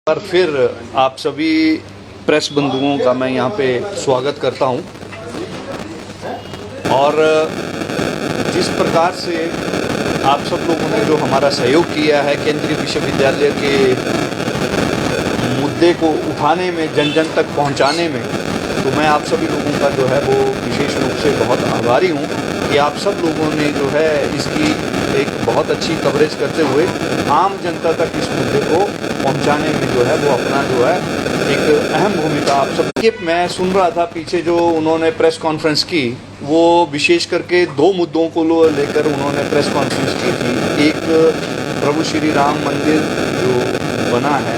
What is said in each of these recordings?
बार फिर आप सभी प्रेस बंधुओं का मैं यहाँ पे स्वागत करता हूँ। और जिस प्रकार से आप सब लोगों ने जो हमारा सहयोग किया है केंद्रीय विश्वविद्यालय के मुद्दे को उठाने में, जन जन तक पहुँचाने में, तो मैं आप सभी लोगों का जो है वो विशेष रूप से बहुत आभारी हूँ कि आप सब लोगों ने जो है इसकी एक बहुत अच्छी कवरेज करते हुए आम जनता तक इस मुद्दे को पहुंचाने में जो है वो अपना जो है एक अहम भूमिका आप सब के। मैं सुन रहा था पीछे जो उन्होंने प्रेस कॉन्फ्रेंस की, वो विशेष करके दो मुद्दों को लेकर उन्होंने प्रेस कॉन्फ्रेंस की थी। एक प्रभु श्री राम मंदिर जो बना है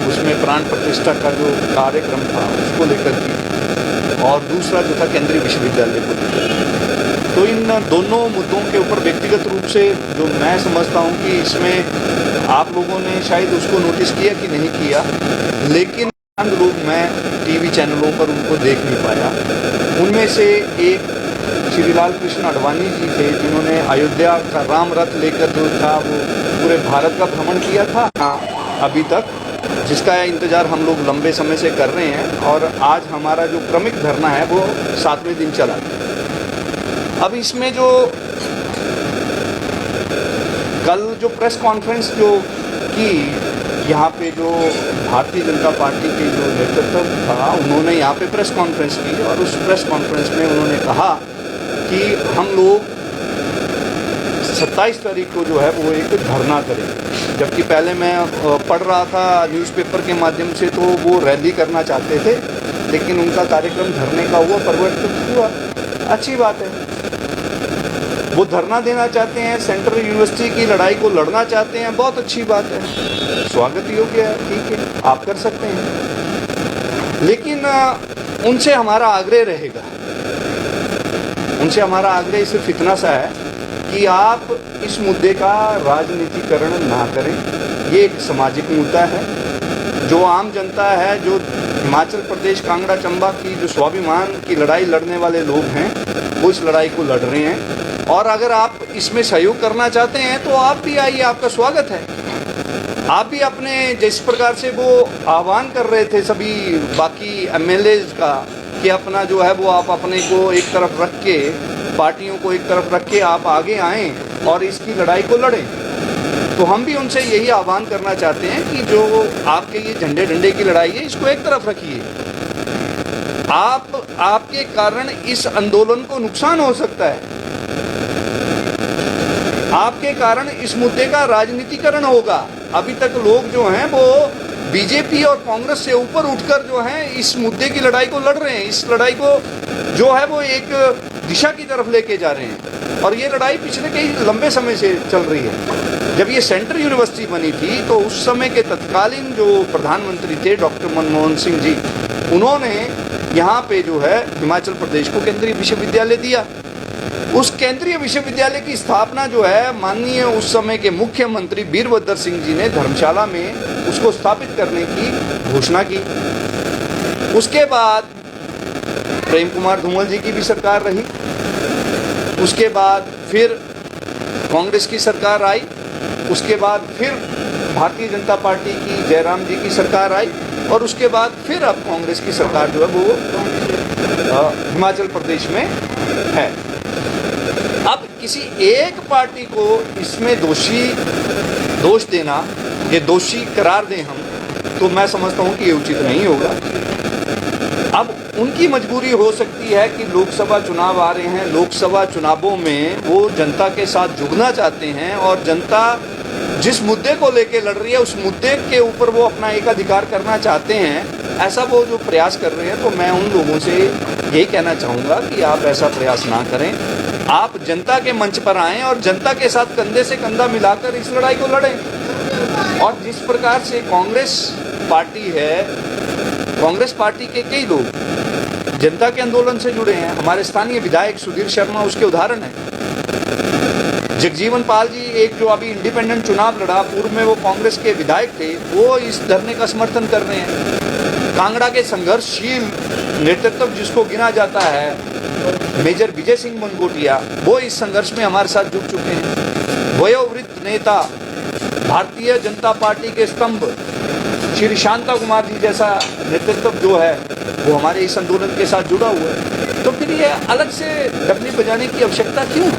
उसमें प्राण प्रतिष्ठा का जो कार्यक्रम था उसको लेकर की, और दूसरा जो था केंद्रीय विश्वविद्यालय को लेकर। तो इन दोनों मुद्दों के ऊपर व्यक्तिगत रूप से जो मैं समझता हूं कि इसमें आप लोगों ने शायद उसको नोटिस किया कि नहीं किया, लेकिन लोग मैं टीवी चैनलों पर उनको देख नहीं पाया। उनमें से एक श्री लाल कृष्ण आडवाणी जी थे जिन्होंने अयोध्या का राम रथ लेकर जो था वो पूरे भारत का भ्रमण किया था अभी तक, जिसका इंतज़ार हम लोग लंबे समय से कर रहे हैं। और आज हमारा जो क्रमिक धरना है वो 7वें दिन चला। अब इसमें जो कल जो प्रेस कॉन्फ्रेंस जो की यहाँ पे, जो भारतीय जनता पार्टी के जो नेतृत्व था उन्होंने यहाँ पे प्रेस कॉन्फ्रेंस की, और उस प्रेस कॉन्फ्रेंस में उन्होंने कहा कि हम लोग 27 तारीख को जो है वो एक धरना करेंगे। जबकि पहले मैं पढ़ रहा था न्यूज़पेपर के माध्यम से तो वो रैली करना चाहते थे, लेकिन उनका कार्यक्रम धरने का हुआ, परिवर्तित हुआ। अच्छी बात है, वो धरना देना चाहते हैं, सेंट्रल यूनिवर्सिटी की लड़ाई को लड़ना चाहते हैं, बहुत अच्छी बात है, स्वागत योग्य है, ठीक है, आप कर सकते हैं। लेकिन उनसे हमारा आग्रह रहेगा, उनसे हमारा आग्रह सिर्फ इतना सा है कि आप इस मुद्दे का राजनीतिकरण ना करें। ये एक सामाजिक मुद्दा है। जो आम जनता है, जो हिमाचल प्रदेश कांगड़ा चंबा की जो स्वाभिमान की लड़ाई लड़ने वाले लोग हैं, वो इस लड़ाई को लड़ रहे हैं। और अगर आप इसमें सहयोग करना चाहते हैं तो आप भी आइए, आपका स्वागत है। आप भी अपने, जिस प्रकार से वो आह्वान कर रहे थे सभी बाकी एमएलएज का कि अपना जो है वो आप अपने को एक तरफ रख के, पार्टियों को एक तरफ रख के आप आगे आएँ और इसकी लड़ाई को लड़ें, तो हम भी उनसे यही आह्वान करना चाहते हैं कि जो आपके ये झंडे डंडे की लड़ाई है इसको एक तरफ रखिए। आपके कारण इस आंदोलन को नुकसान हो सकता है, आपके कारण इस मुद्दे का राजनीतिकरण होगा। अभी तक लोग जो हैं वो बीजेपी और कांग्रेस से ऊपर उठकर जो हैं इस मुद्दे की लड़ाई को लड़ रहे हैं, इस लड़ाई को जो है वो एक दिशा की तरफ लेके जा रहे हैं। और ये लड़ाई पिछले कई लंबे समय से चल रही है। जब ये सेंट्रल यूनिवर्सिटी बनी थी तो उस समय के तत्कालीन जो प्रधानमंत्री थे डॉक्टर मनमोहन सिंह जी, उन्होंने यहाँ पे जो है हिमाचल प्रदेश को केंद्रीय विश्वविद्यालय दिया। उस केंद्रीय विश्वविद्यालय की स्थापना जो है माननीय उस समय के मुख्यमंत्री वीरभद्र सिंह जी ने धर्मशाला में उसको स्थापित करने की घोषणा की। उसके बाद प्रेम कुमार धूमल जी की भी सरकार रही, उसके बाद फिर कांग्रेस की सरकार आई, उसके बाद फिर भारतीय जनता पार्टी की जयराम जी की सरकार आई, और उसके बाद फिर अब कांग्रेस की सरकार जो है वो हिमाचल प्रदेश में है। अब किसी एक पार्टी को इसमें दोष देना, ये दोषी करार दें हम, तो मैं समझता हूँ कि ये उचित नहीं होगा। अब उनकी मजबूरी हो सकती है कि लोकसभा चुनाव आ रहे हैं, लोकसभा चुनावों में वो जनता के साथ जुड़ना चाहते हैं, और जनता जिस मुद्दे को लेके लड़ रही है उस मुद्दे के ऊपर वो अपना एक अधिकार करना चाहते हैं, ऐसा वो जो प्रयास कर रहे हैं। तो मैं उन लोगों से यही कहना चाहूँगा कि आप ऐसा प्रयास ना करें, आप जनता के मंच पर आएँ और जनता के साथ कंधे से कंधा मिलाकर इस लड़ाई को लड़ें। और जिस प्रकार से कांग्रेस पार्टी है, कांग्रेस पार्टी के कई लोग जनता के आंदोलन से जुड़े हैं। हमारे स्थानीय विधायक सुधीर शर्मा उसके उदाहरण है। जगजीवन पाल जी, एक जो अभी इंडिपेंडेंट चुनाव लड़ा, पूर्व में वो कांग्रेस के विधायक थे, वो इस धरने का समर्थन कर रहे हैं। कांगड़ा के संघर्षशील नेतृत्व जिसको गिना जाता है मेजर विजय सिंह मनकोटिया, वो इस संघर्ष में हमारे साथ जुड़ चुके हैं। वयोवृद्ध नेता, भारतीय जनता पार्टी के स्तंभ श्री शांता कुमार जी जैसा नेतृत्व जो है वो हमारे इस आंदोलन के साथ जुड़ा हुआ है, तो फिर ये अलग से डपनी बजाने की आवश्यकता क्यों है?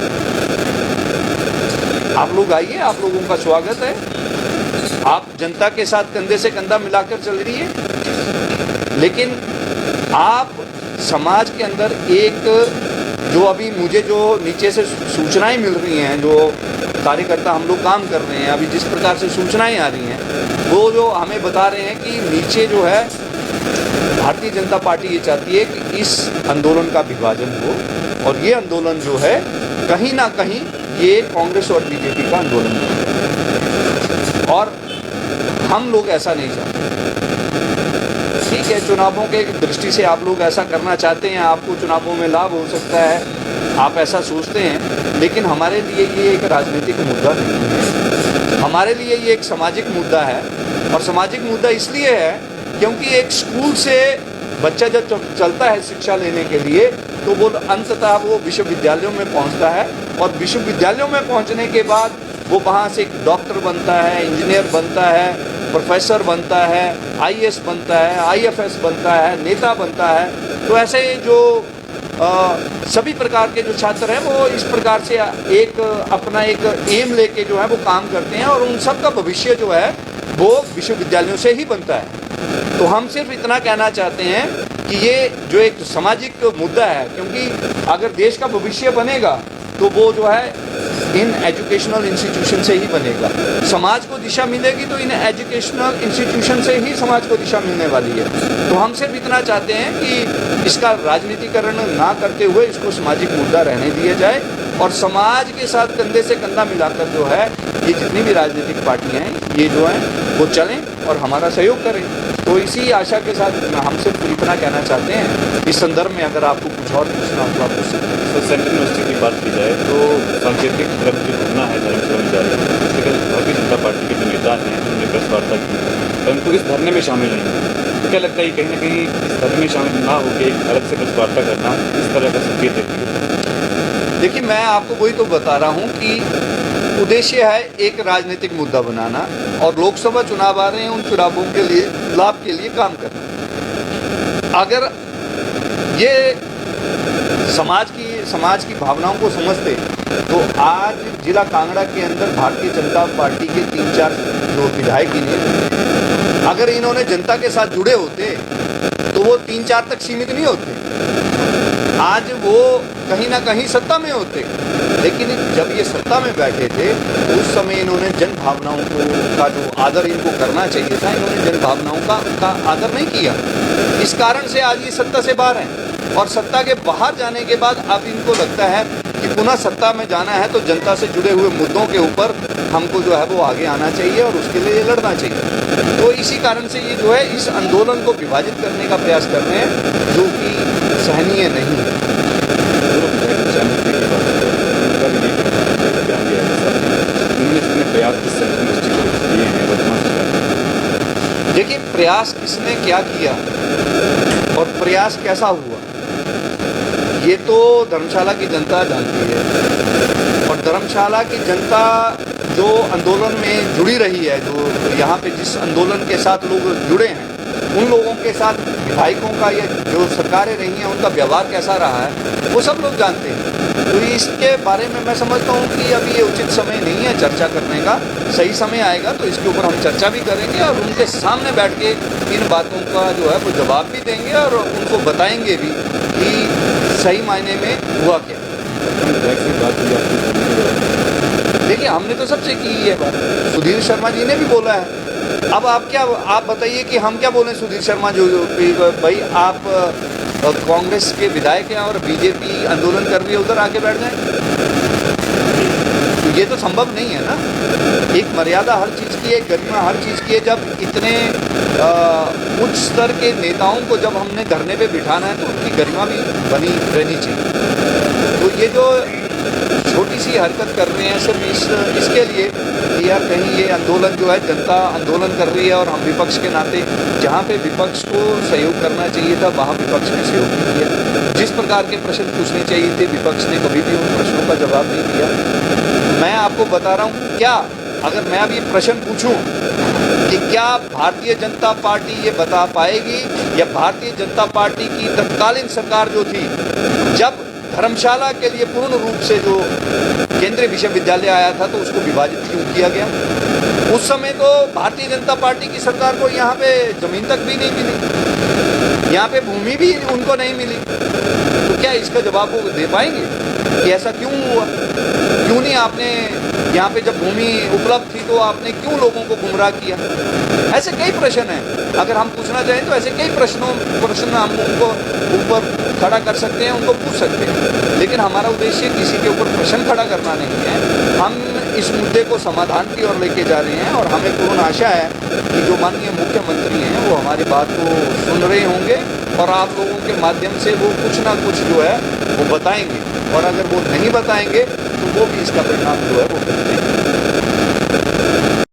आप लोग आइए, आप लोगों का स्वागत है, आप जनता के साथ कंधे से कंधा मिलाकर चल रही है, लेकिन आप समाज के अंदर एक जो अभी मुझे जो नीचे से सूचनाएं मिल रही हैं, जो कार्यकर्ता हम लोग काम कर रहे हैं, अभी जिस प्रकार से सूचनाएं आ रही हैं, वो जो हमें बता रहे हैं कि नीचे जो है भारतीय जनता पार्टी ये चाहती है कि इस आंदोलन का विभाजन हो और ये आंदोलन जो है कहीं ना कहीं ये कांग्रेस और बीजेपी का आंदोलन हो, और हम लोग ऐसा नहीं चाहते। ठीक है, चुनावों के दृष्टि से आप लोग ऐसा करना चाहते हैं, आपको चुनावों में लाभ हो सकता है, आप ऐसा सोचते हैं, लेकिन हमारे लिए ये एक राजनीतिक मुद्दा नहीं है, हमारे लिए ये एक सामाजिक मुद्दा है। और सामाजिक मुद्दा इसलिए है क्योंकि एक स्कूल से बच्चा जब चलता है शिक्षा लेने के लिए, तो वो अंततः वो विश्वविद्यालयों में पहुंचता है, और विश्वविद्यालयों में पहुंचने के बाद वो वहाँ से एक डॉक्टर बनता है, इंजीनियर बनता है, प्रोफेसर बनता है, आईएएस बनता है, आईएफएस बनता है, नेता बनता है। तो ऐसे जो सभी प्रकार के जो छात्र हैं वो इस प्रकार से एक अपना एक एम लेके जो है वो काम करते हैं, और उन सब का भविष्य जो है वो विश्वविद्यालयों से ही बनता है। तो हम सिर्फ इतना कहना चाहते हैं कि ये जो एक सामाजिक मुद्दा है, क्योंकि अगर देश का भविष्य बनेगा तो वो जो है इन एजुकेशनल इंस्टीट्यूशन से ही बनेगा। समाज को दिशा मिलेगी तो इन एजुकेशनल इंस्टीट्यूशन से ही समाज को दिशा मिलने वाली है। तो हम सिर्फ इतना चाहते हैं कि इसका राजनीतिकरण ना करते हुए इसको सामाजिक मुद्दा रहने दिया जाए, और समाज के साथ कंधे से कंधा मिलाकर जो है ये जितनी भी राजनीतिक पार्टियां हैं ये जो हैं वो चलें और हमारा सहयोग करें। तो इसी आशा के साथ हम सिर्फ इतना कहना चाहते हैं। इस संदर्भ में अगर आपको कुछ और पूछना हो तो आप पूछ सकते हैं। तो सेंट्रल यूनिवर्सिटी की बात की जाए तो सांकेतिक तरफ जो घूमना है धर्मशाला में जारी है, लेकिन भारतीय जनता पार्टी के जो नेता हैं उन्होंने प्रेस वार्ता की, परंतु इस धरने में शामिल नहीं है। तो क्या लगता है कहीं ना कहीं इस धरने में शामिल ना होकर एक अलग से प्रेस वार्ता करना इस तरह का संकेत देती है? देखिए, मैं आपको वही तो बता रहा हूँ कि उद्देश्य है एक राजनीतिक मुद्दा बनाना, और लोकसभा चुनाव आ रहे हैं, उन चुनावों के लिए लाभ के लिए काम करना। अगर ये समाज की भावनाओं को समझते तो आज जिला कांगड़ा के अंदर भारतीय जनता पार्टी के 3-4 जो विधायक हैं, अगर इन्होंने जनता के साथ जुड़े होते तो वो 3-4 तक सीमित नहीं होते, आज वो कहीं ना कहीं सत्ता में होते। लेकिन जब ये सत्ता में बैठे थे तो उस समय इन्होंने जन भावनाओं का जो आदर इनको करना चाहिए था, इन्होंने जन भावनाओं का आदर नहीं किया। इस कारण से आज ये सत्ता से बाहर हैं, और सत्ता के बाहर जाने के बाद अब इनको लगता है कि पुनः सत्ता में जाना है तो जनता से जुड़े हुए मुद्दों के ऊपर हमको जो है वो आगे आना चाहिए और उसके लिए लड़ना चाहिए। तो इसी कारण से ये जो है इस आंदोलन को विभाजित करने का प्रयास कर रहे हैं, जो कि सहनीय नहीं है। देखिए, प्रयास किसने क्या किया और प्रयास कैसा हुआ ये तो धर्मशाला की जनता जानती है, और धर्मशाला की जनता जो आंदोलन में जुड़ी रही है, जो यहाँ पे जिस आंदोलन के साथ लोग जुड़े हैं, उन लोगों के साथ विधायकों का या जो सरकारें रही हैं उनका व्यवहार कैसा रहा है वो सब लोग जानते हैं। तो इसके बारे में मैं समझता हूँ कि अभी ये उचित समय नहीं है चर्चा करने का। सही समय आएगा तो इसके ऊपर हम चर्चा भी करेंगे, और उनके सामने बैठ के इन बातों का जो है वो जवाब भी देंगे, और उनको बताएंगे भी कि सही मायने में हुआ क्या। देखिए, हमने तो सबसे की है बात, सुधीर शर्मा जी ने भी बोला है। अब आप बताइए कि हम क्या बोलें सुधीर शर्मा जो भाई आप कांग्रेस के विधायक हैं और बीजेपी आंदोलन कर रही है, उधर आके बैठ जाएं? तो ये तो संभव नहीं है ना। एक मर्यादा हर चीज़ की है, गरिमा हर चीज़ की है। जब इतने उच्च स्तर के नेताओं को जब हमने धरने पे बिठाना है तो उनकी गरिमा भी बनी रहनी चाहिए। तो ये जो छोटी सी हरकत कर रहे हैं सिर्फ इसके लिए कि यार कहीं ये आंदोलन जो है जनता आंदोलन कर रही है, और हम विपक्ष के नाते जहाँ पे विपक्ष को सहयोग करना चाहिए था वहाँ विपक्ष ने सहयोग नहीं किया। जिस प्रकार के प्रश्न पूछने चाहिए थे विपक्ष ने कभी भी उन प्रश्नों का जवाब नहीं दिया। मैं आपको बता रहा हूँ क्या अगर मैं अभी प्रश्न पूछूं कि क्या भारतीय जनता पार्टी ये बता पाएगी या भारतीय जनता पार्टी की तत्कालीन सरकार जो थी, जब धर्मशाला के लिए पूर्ण रूप से जो केंद्रीय विश्वविद्यालय आया था तो उसको विभाजित क्यों किया गया? उस समय तो भारतीय जनता पार्टी की सरकार को यहाँ पे जमीन तक भी नहीं मिली, यहाँ पे भूमि भी उनको नहीं मिली। तो क्या इसका जवाब वो दे पाएंगे कि ऐसा क्यों हुआ? क्यों नहीं आपने यहाँ पे जब भूमि उपलब्ध थी तो आपने क्यों लोगों को गुमराह किया? ऐसे कई प्रश्न हैं, अगर हम पूछना चाहें तो ऐसे कई प्रश्न हम उनको ऊपर खड़ा कर सकते हैं, उनको पूछ सकते हैं। लेकिन हमारा उद्देश्य किसी के ऊपर प्रश्न खड़ा करना नहीं है, हम इस मुद्दे को समाधान की ओर लेके जा रहे हैं और हमें पूर्ण आशा है कि जो माननीय मुख्यमंत्री हैं वो हमारी बात को सुन रहे होंगे और आप लोगों के माध्यम से वो कुछ ना कुछ जो है वो बताएंगे, और अगर वो नहीं बताएंगे तो वो भी इसका परिणाम जो है वो